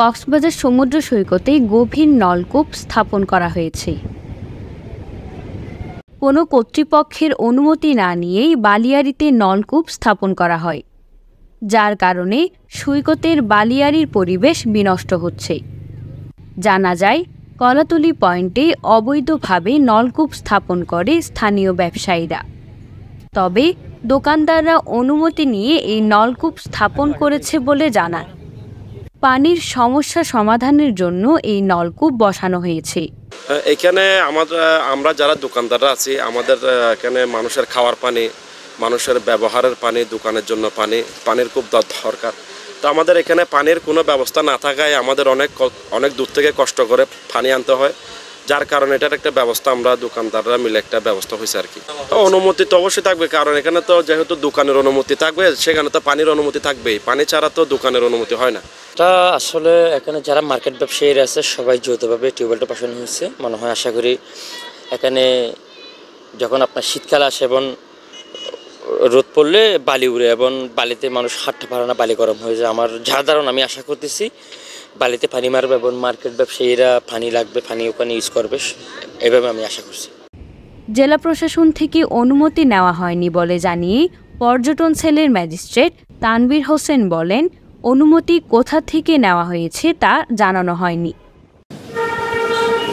কক্সবাজার সমুদ্র সৈকতে গভীর নলকূপ স্থাপন করা হয়েছে। কোনো কর্তৃপক্ষের অনুমতি না নিয়েই বালিয়াড়িতে নলকূপ স্থাপন করা হয়, যার কারণে সৈকতের বালিয়াড়ির পরিবেশ বিনষ্ট হচ্ছে। জানা যায়, কলাতলী পয়েন্টে অবৈধভাবে নলকূপ স্থাপন করে স্থানীয় ব্যবসায়ীরা। তবে দোকানদাররা অনুমতি নিয়ে এই নলকূপ স্থাপন করেছে বলে জানান। পানির সমস্যা সমাধানের জন্য এই নলকূপ বসানো হয়েছে। এখানে আমরা যারা দোকানদাররা আছি, আমাদের এখানে মানুষের খাওয়ার পানি, মানুষের ব্যবহারের পানি, দোকানের জন্য পানির খুব দরকার। তো আমাদের এখানে পানির কোনো ব্যবস্থা না থাকায় আমাদের অনেক দূর থেকে কষ্ট করে পানি আনতে হয়, যার কারণে এটার একটা ব্যবস্থা আমরা দোকানদাররা মিলে একটা ব্যবস্থা হয়েছে আর কি। অনুমতি তো অবশ্যই থাকবে, কারণ এখানে তো যেহেতু দোকানের অনুমতি থাকবে, সেখানে তো পানির অনুমতি থাকবেই। পানি ছাড়া তো দোকানের অনুমতি হয় না। এটা আসলে এখানে যারা মার্কেট ব্যবসায়ীরা আছে সবাই যৌথভাবে টিউবওয়েলটা বসানো হয়েছে। মনে হয় আশা করি এখানে যখন আপনার শীতকাল আসে এবং রোদ পড়লে বালি উড়ে এবং বালিতে মানুষ হাঁটতে পারে না, বালি গরম হয়ে যায়। আমার যার ধারণা আমি আশা করতেছি বালিতে পানি মারবে এবং মার্কেট ব্যবসায়ীরা পানি লাগবে, পানি ওখানে ইউজ করবে, এভাবে আমি আশা করছি। জেলা প্রশাসন থেকে অনুমতি নেওয়া হয়নি বলে জানিয়ে পর্যটন সেলের ম্যাজিস্ট্রেট তানভীর হোসেন বলেন, অনুমতি কোথা থেকে নেওয়া হয়েছে তা জানানো হয়নি।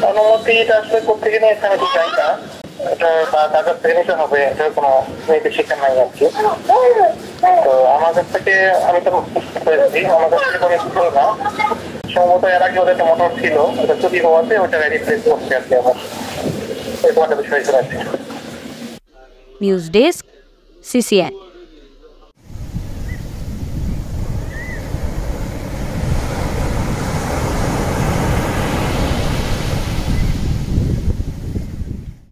অনুমতিটা আসলে কোথেকে নিয়েছে আমি ঠিক জানি না, এটা তার কাছ থেকে নিতে হবে, এটার কোনো নির্দেশিকা নাই আর কি। তো আমার কাছ থেকে আমি তো পেয়েছি, আমার কাছ থেকে কোনো কিছু ছিল না। সম্ভবত এর আগে ওদের একটা মোটর ছিল, ওটা চুরি হওয়াতে ওটা রিপ্লেস করছে আর কি। আমার এরকম একটা বিষয় ছিল। News desk, CCN।